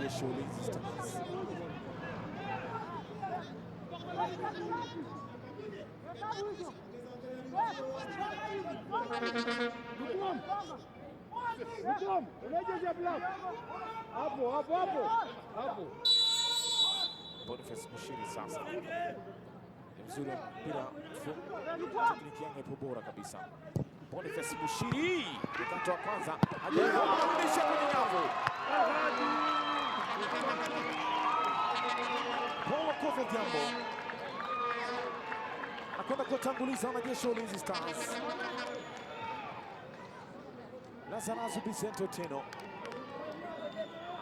wanajeshi wa Ulinzi Stars. Boniface Mushiri sasa ni mzuri wa mpira, tekniki yake ipo bora kabisa. Boniface Mushiri wakati wa kwanza hajarudisha kwenye nyavu. Paul Okoth Odhiambo anakwenda kutanguliza wanajeshi wa Ulinzi Stars. Lazarus Vicente Otieno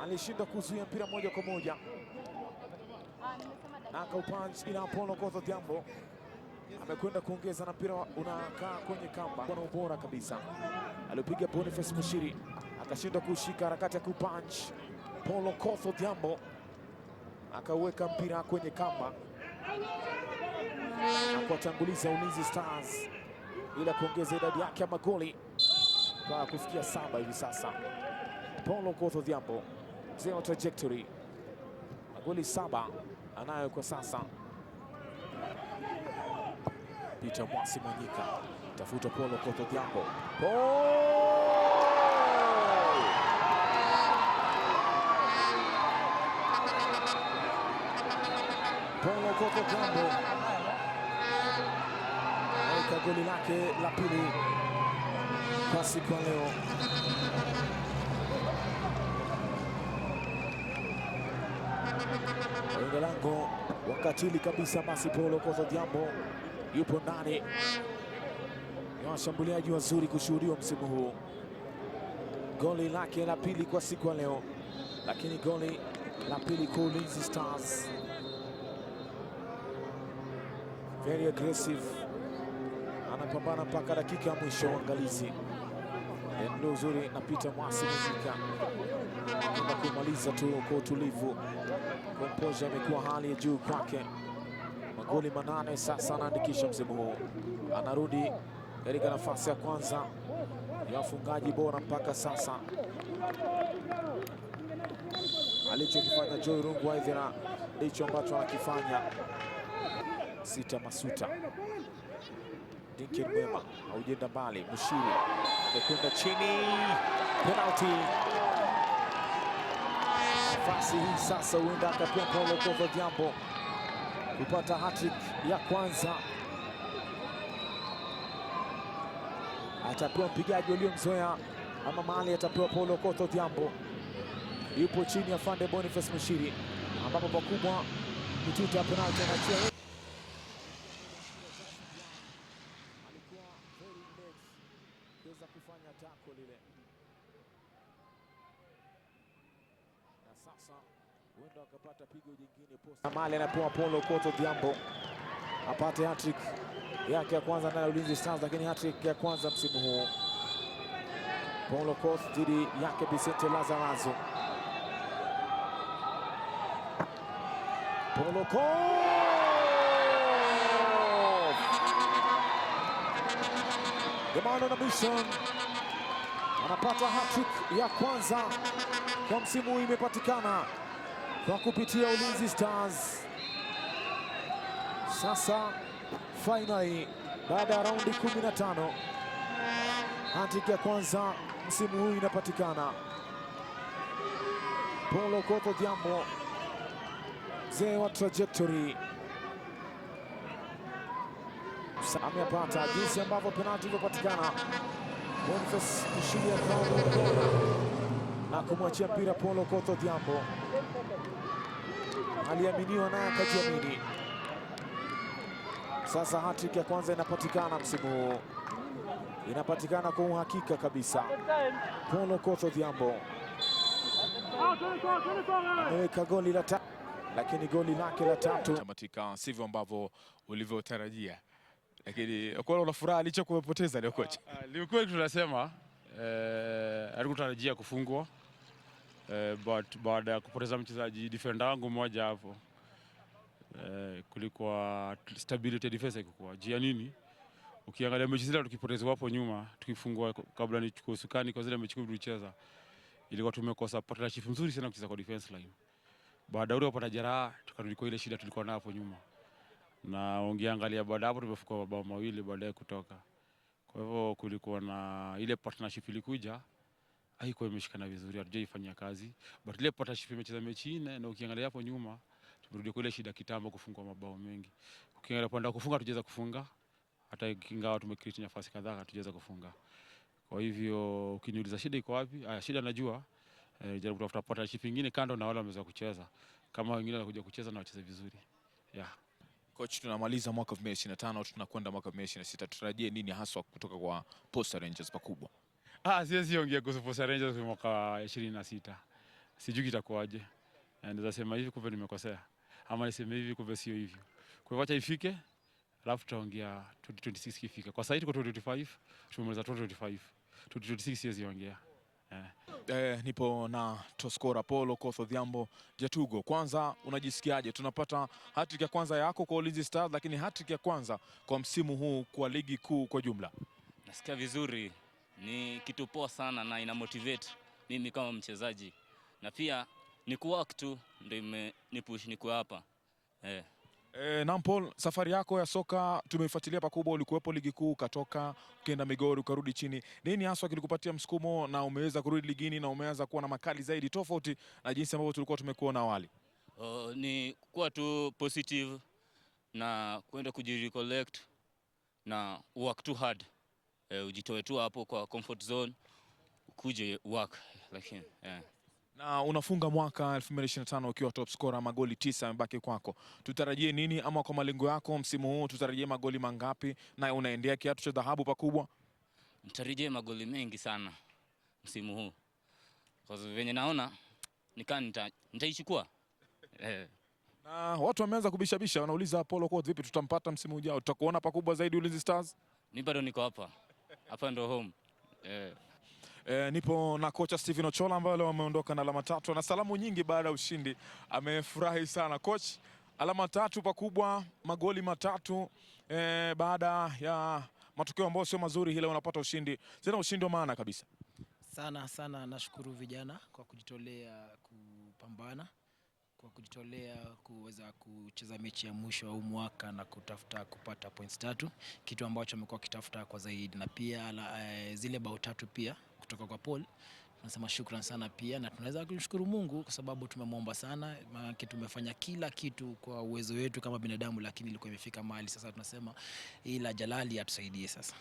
alishinda kuzuia mpira moja kwa moja na akaupunch, ila Paul Okoth Odhiambo amekwenda kuongeza na mpira unakaa kwenye kamba kwa ubora kabisa. Alipiga Boniface Mushiri akashinda kushika harakati ya kupunch. Paul Okoth Odhiambo akaweka mpira kwenye kamba na kuwatanguliza Ulinzi Stars ila kuongeza idadi yake ya magoli kwa kufikia 7 hivi sasa. Paul Okoth Odhiambo mzee wa trajectory, magoli 7 anayo kwa sasa. Peter Mwasi Mwanyika tafuta Paul Okoth Odhiambo. Paul Okoth Odhiambo aweka goli lake la pili kwa siku ya leo. Wenga lango wakatili kabisa, basi Paul Okoth Odhiambo yupo ndani ya washambuliaji wazuri kushuhudiwa msimu huu. Goli lake la pili kwa siku ya leo, lakini goli la pili kwa Ulinzi Stars. Very aggressive, anapambana mpaka dakika ya mwisho. Angalizi ndio uzuri na Peter Mwasi Mwanyika kwenda kumaliza tu kwa utulivu. Komposha imekuwa hali ya juu kwake. Magoli 8 sasa anaandikisha msimu huu, anarudi katika nafasi ya kwanza ya wafungaji bora mpaka sasa. Alichokifanya Joy Rungu Waithera ndicho ambacho anakifanya Sita Masuta. Dinkin Mwema haujenda mbali, Mushiri amekwenda chini, penalty. Nafasi hii sasa huenda akapewa Paul Okoth Odhiambo kupata hat-trick ya kwanza. Atapewa mpigaji uliomzoea ama mahali atapewa Paul Okoth Odhiambo. Yupo chini ya Fande Boniface Mushiri, ambapo pakubwa mituta ya penalty anatia. Alikuwa very late kuweza kufanya tackle lile, na sasa huenda wakapata pigo jingine posta. Mali anapewa Paul Okoth Odhiambo apate hat-trick yake ya kwanza na Ulinzi Stars, lakini hat-trick ya kwanza msimu huu. Paul Okoth dhidi yake Vicente Lazarus. Paul Okoth Gemano na Mission anapata hat-trick ya kwanza kwa msimu huu, imepatikana kwa kupitia Ulinzi Stars. Sasa finali baada ya raundi 15, hat-trick ya kwanza msimu huu inapatikana. Paul Okoth Odhiambo mzee wa trajectory amepata jinsi ambavyo penalti ilipatikana. Boniface Mushiri na kumwachia mpira Paul Okoth Odhiambo, aliaminiwa naye akajiamini. Sasa hat-trick ya kwanza inapatikana msimu huu, inapatikana kwa uhakika kabisa. Paul Okoth Odhiambo ameweka goli la tatu, lakini goli lake la tatu tamatika sivyo ambavyo ulivyotarajia, lakini kwa una furaha licha kupoteza leo kocha. Ni kweli tunasema alikutarajia kufungwa, but baada ya kupoteza mchezaji defender wangu mmoja hapo, kulikuwa stability defense ilikuwa jia nini. Ukiangalia mechi zile tukipoteza hapo nyuma, tukifungwa kabla nichukue usukani kwa zile mechi tulicheza, ilikuwa tumekosa partnership nzuri sana kucheza kwa defense line. Baada ule kupata jeraha tukarudi kwa ile shida tulikuwa nayo hapo nyuma. Na ungeangalia baada hapo tumefuka mabao mawili baadaye kutoka. Kwa hivyo kulikuwa na ile partnership ilikuja haikuwa imeshikana vizuri, hatujaifanyia kazi. But ile partnership imecheza mechi 4 na ukiangalia hapo nyuma tumerudi kwa ile shida kitambo kufunga mabao mengi. Ukiangalia panda kufunga tujaweza kufunga, hata ingawa tumecreate nafasi kadhaa hatujaweza kufunga. Kwa hivyo ukiniuliza shida iko wapi? Shida najua jaribu kutafuta partnership nyingine kando na wale wameweza kucheza. Kama wengine wanakuja kucheza na wacheze vizuri. Yeah. Coach, tunamaliza mwaka 2025 tunakwenda mwaka 2026. Tutarajie nini haswa kutoka kwa Posta Rangers pakubwa? Siwezi ongea kuhusu Posta Rangers kwa mwaka 26. Sijui kitakuwaje. Naweza sema hivi kumbe nimekosea. Ama niseme hivi kumbe sio hivyo. Kwa hivyo acha ifike, alafu tutaongea 2026 kifika. Kwa sasa tuko 2025, tumemaliza 2025. 2026 siwezi ongea. Nipo na Toscora Polo Kotho Odhiambo Jatugo. Kwanza unajisikiaje? Tunapata hat-trick ya kwanza yako kwa Ulinzi Stars, lakini hat-trick ya kwanza kwa msimu huu kwa ligi kuu kwa jumla. Nasikia vizuri, ni kitu poa sana na ina motivate mimi kama mchezaji. Na pia ni kuwork tu ndio imenipush niko hapa. Nampol, safari yako ya soka tumeifuatilia pakubwa, ulikuwepo ligi kuu ukatoka ukaenda Migori ukarudi chini. Nini haswa kilikupatia msukumo na umeweza kurudi ligini na umeanza kuwa na makali zaidi tofauti na jinsi ambavyo tulikuwa tumekuona awali? Ni kuwa tu positive na kwenda kujirecollect na work too hard. Ujitoe tu hapo kwa comfort zone ukuje work lakini Na unafunga mwaka 2025 ukiwa top scorer, magoli 9 yamebaki kwako. Tutarajie nini ama kwa malengo yako msimu huu tutarajie magoli mangapi na unaendea kiatu cha dhahabu pakubwa? Nitarajie magoli mengi sana msimu huu. Kwa sababu venye naona nitaichukua. Na watu wameanza kubishabisha, wanauliza Apollo Court vipi tutampata msimu ujao? Tutakuona pakubwa zaidi Ulinzi Stars? Ni bado niko hapa. Hapa ndo home. Nipo na kocha Steven Ochola ambaye leo ameondoka na alama 3 na salamu nyingi baada ya ushindi. Amefurahi sana coach, alama 3 pakubwa, magoli 3 baada ya matokeo ambayo sio mazuri, ile unapata ushindi. Tena ushindi wa maana kabisa. Sana nashukuru vijana kwa kujitolea kupambana, kwa kujitolea kuweza kucheza mechi ya mwisho wa mwaka na kutafuta kupata points 3, kitu ambacho amekuwa kitafuta kwa zaidi, na pia zile bao 3 pia kutoka kwa Paul. Tunasema shukrani sana pia, na tunaweza kumshukuru Mungu kwa sababu tumemwomba sana, maana tumefanya kila kitu kwa uwezo wetu kama binadamu, lakini ilikuwa imefika mahali sasa tunasema ila Jalali atusaidie sasa.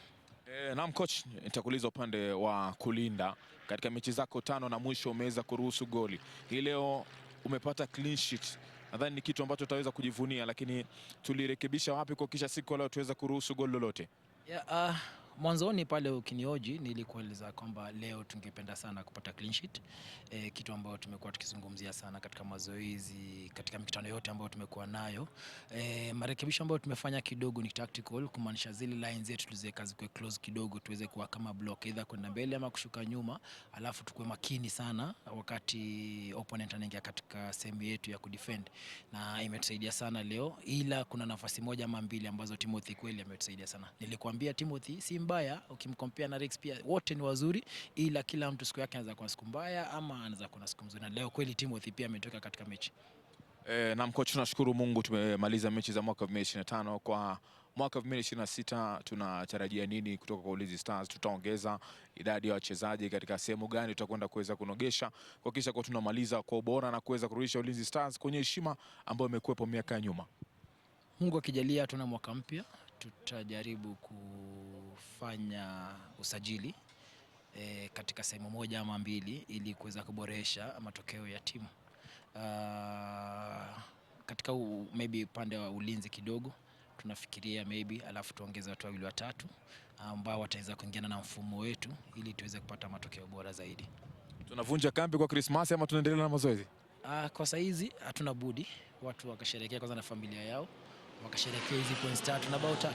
Naam coach, nitakuuliza upande wa kulinda. Katika mechi zako 5 na mwisho umeweza kuruhusu goli. Hii leo umepata clean sheet. Nadhani ni kitu ambacho tutaweza kujivunia, lakini tulirekebisha wapi kwa kisha siku leo tuweza kuruhusu goli lolote? Mwanzoni pale ukinioji nilikueleza kwamba leo tungependa sana kupata clean sheet, kitu ambayo tumekuwa tukizungumzia sana katika mazoezi, katika mikutano yote ambayo tumekuwa nayo. Marekebisho ambayo tumefanya kidogo ni tactical, kumaanisha zile lines zetu tuziweke zikuwe close kidogo, tuweze kuwa kama block either kwenda mbele ama kushuka nyuma, alafu tukue makini sana wakati opponent anaingia katika sehemu yetu ya kudefend, na imetusaidia sana leo. Ila kuna nafasi moja ama mbili ambazo Timothy kweli ametusaidia sana. Nilikwambia Timothy si mbaya, ukimkompea na Rex pia wote ni wazuri, ila kila mtu siku yake anaweza kuwa siku mbaya ama anaweza kuwa siku nzuri, na leo kweli Timothy pia ametoka katika mechi. Na mkocha, tunashukuru Mungu tumemaliza mechi za mwaka 2025. Kwa mwaka 2026 tunatarajia nini kutoka kwa Ulinzi Stars? Tutaongeza idadi ya wachezaji katika sehemu gani tutakwenda kuweza kunogesha kuhakikisha kwa tunamaliza kwa ubora na kuweza kurudisha Ulinzi Stars kwenye heshima ambayo imekuwepo miaka ya nyuma? Mungu akijalia tuna mwaka mpya, tutajaribu kufanya usajili katika sehemu moja ama mbili ili kuweza kuboresha matokeo ya timu. Katika maybe upande wa ulinzi kidogo tunafikiria maybe, alafu tuongeze watu 2-3 ambao wataweza kuingiana na mfumo wetu ili tuweze kupata matokeo bora zaidi. Tunavunja kambi kwa Christmas ama tunaendelea na mazoezi? Kwa saizi hatuna budi, watu wakasherehekea kwanza na familia yao, wakasherehekea hizi points 3 na bao 3.